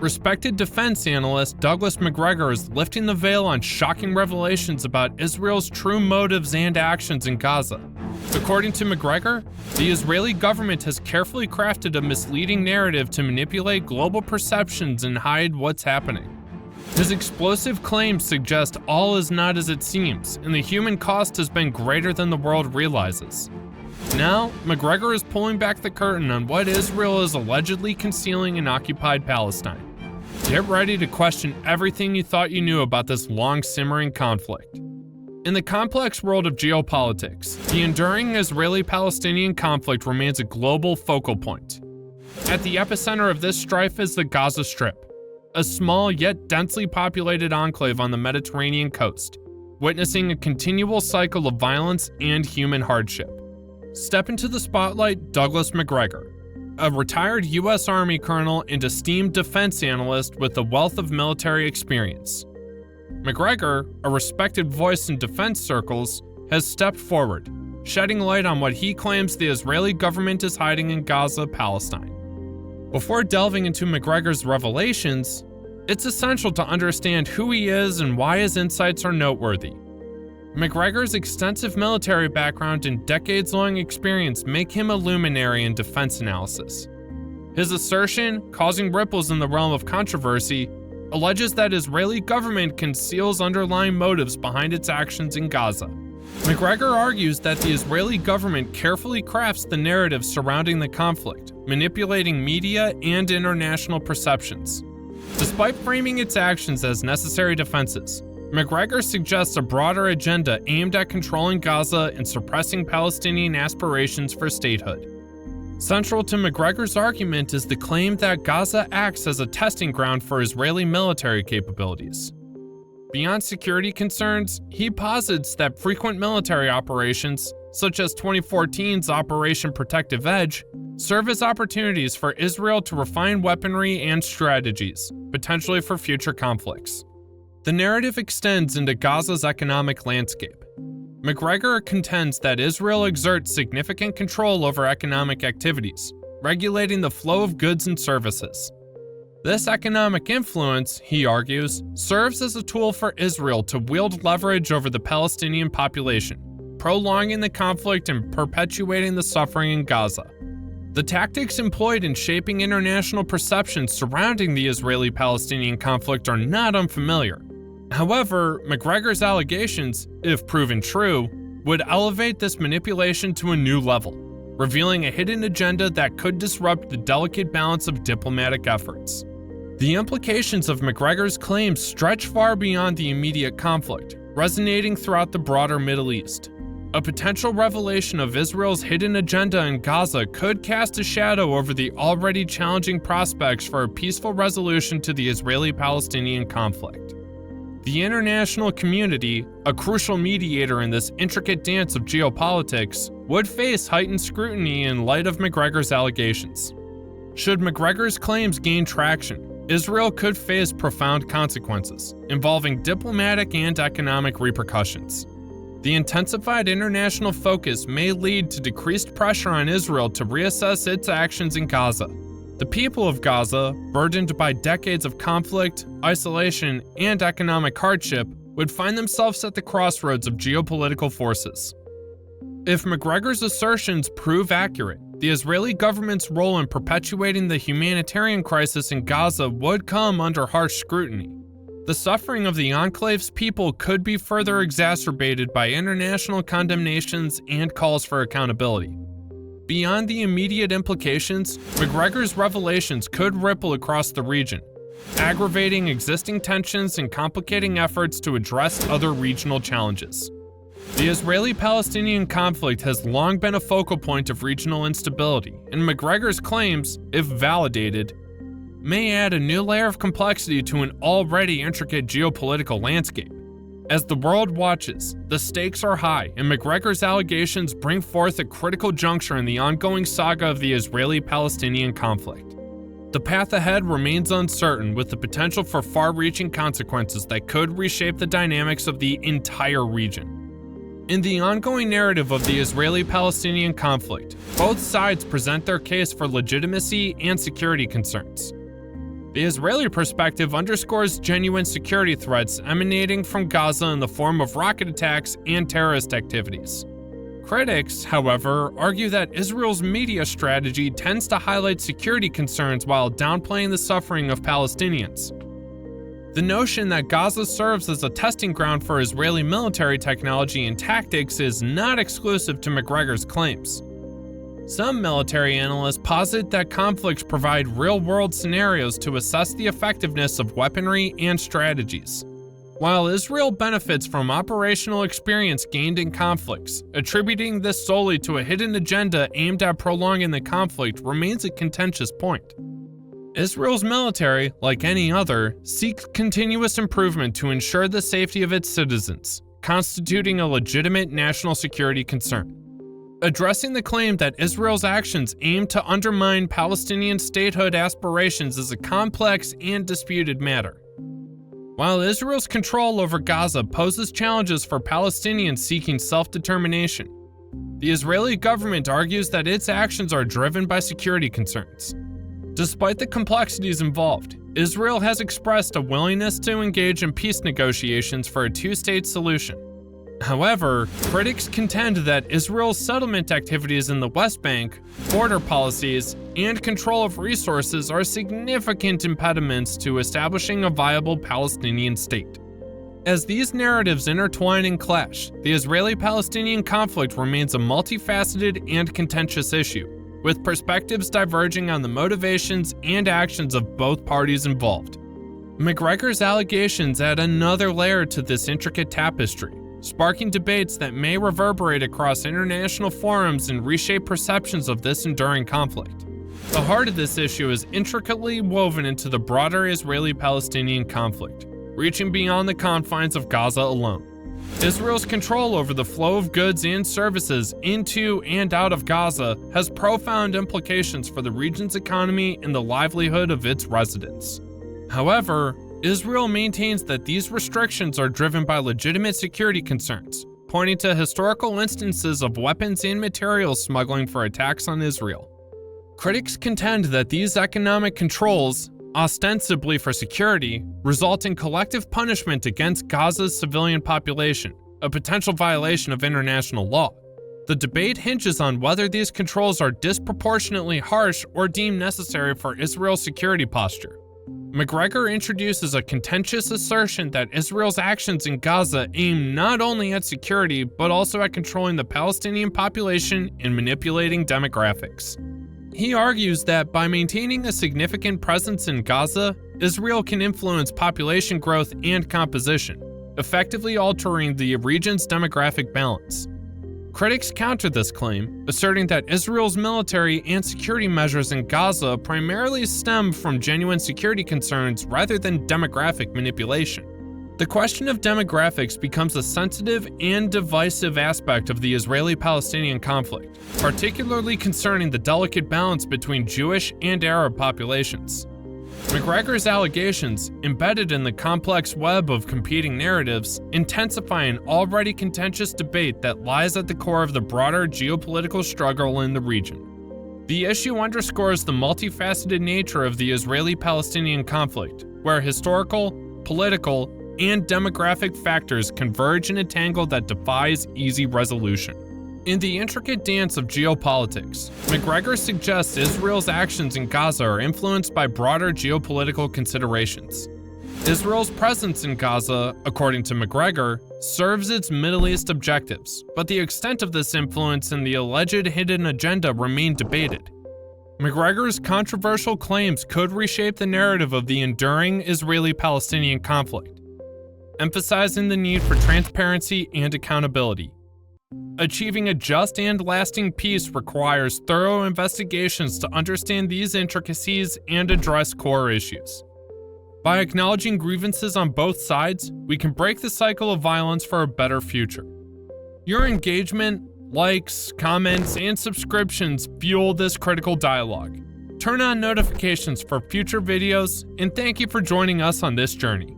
Respected defense analyst Douglas Macgregor is lifting the veil on shocking revelations about Israel's true motives and actions in Gaza. According to Macgregor, the Israeli government has carefully crafted a misleading narrative to manipulate global perceptions and hide what's happening. His explosive claims suggest all is not as it seems, and the human cost has been greater than the world realizes. Now, Macgregor is pulling back the curtain on what Israel is allegedly concealing in occupied Palestine. Get ready to question everything you thought you knew about this long-simmering conflict. In the complex world of geopolitics, the enduring Israeli-Palestinian conflict remains a global focal point. At the epicenter of this strife is the Gaza Strip, a small yet densely populated enclave on the Mediterranean coast, witnessing a continual cycle of violence and human hardship. Step into the spotlight Douglas Macgregor, a retired U.S. Army colonel and esteemed defense analyst with a wealth of military experience. Macgregor, a respected voice in defense circles, has stepped forward, shedding light on what he claims the Israeli government is hiding in Gaza Palestine. Before delving into Macgregor's revelations, it's essential to understand who he is and why his insights are noteworthy. Macgregor's extensive military background and decades-long experience make him a luminary in defense analysis. His assertion, causing ripples in the realm of controversy, alleges that Israeli government conceals underlying motives behind its actions in Gaza. Macgregor argues that the Israeli government carefully crafts the narrative surrounding the conflict, manipulating media and international perceptions. Despite framing its actions as necessary defenses, Macgregor suggests a broader agenda aimed at controlling Gaza and suppressing Palestinian aspirations for statehood. Central to Macgregor's argument is the claim that Gaza acts as a testing ground for Israeli military capabilities. Beyond security concerns, he posits that frequent military operations, such as 2014's Operation Protective Edge, serve as opportunities for Israel to refine weaponry and strategies, potentially for future conflicts. The narrative extends into Gaza's economic landscape. Macgregor contends that Israel exerts significant control over economic activities, regulating the flow of goods and services. This economic influence, he argues, serves as a tool for Israel to wield leverage over the Palestinian population, prolonging the conflict and perpetuating the suffering in Gaza. The tactics employed in shaping international perceptions surrounding the Israeli-Palestinian conflict are not unfamiliar. However, Macgregor's allegations, if proven true, would elevate this manipulation to a new level, revealing a hidden agenda that could disrupt the delicate balance of diplomatic efforts. The implications of Macgregor's claims stretch far beyond the immediate conflict, resonating throughout the broader Middle East. A potential revelation of Israel's hidden agenda in Gaza could cast a shadow over the already challenging prospects for a peaceful resolution to the Israeli-Palestinian conflict. The international community, a crucial mediator in this intricate dance of geopolitics, would face heightened scrutiny in light of Macgregor's allegations. Should Macgregor's claims gain traction, Israel could face profound consequences, involving diplomatic and economic repercussions. The intensified international focus may lead to decreased pressure on Israel to reassess its actions in Gaza. The people of Gaza, burdened by decades of conflict, isolation, and economic hardship, would find themselves at the crossroads of geopolitical forces. If Macgregor's assertions prove accurate, the Israeli government's role in perpetuating the humanitarian crisis in Gaza would come under harsh scrutiny. The suffering of the enclave's people could be further exacerbated by international condemnations and calls for accountability. Beyond the immediate implications, Macgregor's revelations could ripple across the region, aggravating existing tensions and complicating efforts to address other regional challenges. The Israeli-Palestinian conflict has long been a focal point of regional instability, and Macgregor's claims, if validated, may add a new layer of complexity to an already intricate geopolitical landscape. As the world watches, the stakes are high, and Macgregor's allegations bring forth a critical juncture in the ongoing saga of the Israeli-Palestinian conflict. The path ahead remains uncertain, with the potential for far-reaching consequences that could reshape the dynamics of the entire region. In the ongoing narrative of the Israeli-Palestinian conflict, both sides present their case for legitimacy and security concerns. The Israeli perspective underscores genuine security threats emanating from Gaza in the form of rocket attacks and terrorist activities. Critics, however, argue that Israel's media strategy tends to highlight security concerns while downplaying the suffering of Palestinians. The notion that Gaza serves as a testing ground for Israeli military technology and tactics is not exclusive to Macgregor's claims. Some military analysts posit that conflicts provide real-world scenarios to assess the effectiveness of weaponry and strategies. While Israel benefits from operational experience gained in conflicts, attributing this solely to a hidden agenda aimed at prolonging the conflict remains a contentious point. Israel's military, like any other, seeks continuous improvement to ensure the safety of its citizens, constituting a legitimate national security concern. Addressing the claim that Israel's actions aim to undermine Palestinian statehood aspirations is a complex and disputed matter. While Israel's control over Gaza poses challenges for Palestinians seeking self-determination, the Israeli government argues that its actions are driven by security concerns. Despite the complexities involved, Israel has expressed a willingness to engage in peace negotiations for a two-state solution. However, critics contend that Israel's settlement activities in the West Bank, border policies, and control of resources are significant impediments to establishing a viable Palestinian state. As these narratives intertwine and clash, the Israeli-Palestinian conflict remains a multifaceted and contentious issue, with perspectives diverging on the motivations and actions of both parties involved. Macgregor's allegations add another layer to this intricate tapestry, sparking debates that may reverberate across international forums and reshape perceptions of this enduring conflict. The heart of this issue is intricately woven into the broader Israeli-Palestinian conflict, reaching beyond the confines of Gaza alone. Israel's control over the flow of goods and services into and out of Gaza has profound implications for the region's economy and the livelihood of its residents. However, Israel maintains that these restrictions are driven by legitimate security concerns, pointing to historical instances of weapons and materials smuggling for attacks on Israel. Critics contend that these economic controls, ostensibly for security, result in collective punishment against Gaza's civilian population, a potential violation of international law. The debate hinges on whether these controls are disproportionately harsh or deemed necessary for Israel's security posture. Macgregor introduces a contentious assertion that Israel's actions in Gaza aim not only at security but also at controlling the Palestinian population and manipulating demographics. He argues that by maintaining a significant presence in Gaza, Israel can influence population growth and composition, effectively altering the region's demographic balance. Critics counter this claim, asserting that Israel's military and security measures in Gaza primarily stem from genuine security concerns rather than demographic manipulation. The question of demographics becomes a sensitive and divisive aspect of the Israeli-Palestinian conflict, particularly concerning the delicate balance between Jewish and Arab populations. Macgregor's allegations, embedded in the complex web of competing narratives, intensify an already contentious debate that lies at the core of the broader geopolitical struggle in the region. The issue underscores the multifaceted nature of the Israeli-Palestinian conflict, where historical, political, and demographic factors converge in a tangle that defies easy resolution. In the intricate dance of geopolitics, Macgregor suggests Israel's actions in Gaza are influenced by broader geopolitical considerations. Israel's presence in Gaza, according to Macgregor, serves its Middle East objectives, but the extent of this influence and the alleged hidden agenda remain debated. Macgregor's controversial claims could reshape the narrative of the enduring Israeli-Palestinian conflict, emphasizing the need for transparency and accountability. Achieving a just and lasting peace requires thorough investigations to understand these intricacies and address core issues. By acknowledging grievances on both sides, we can break the cycle of violence for a better future. Your engagement, likes, comments, and subscriptions fuel this critical dialogue. Turn on notifications for future videos, and thank you for joining us on this journey.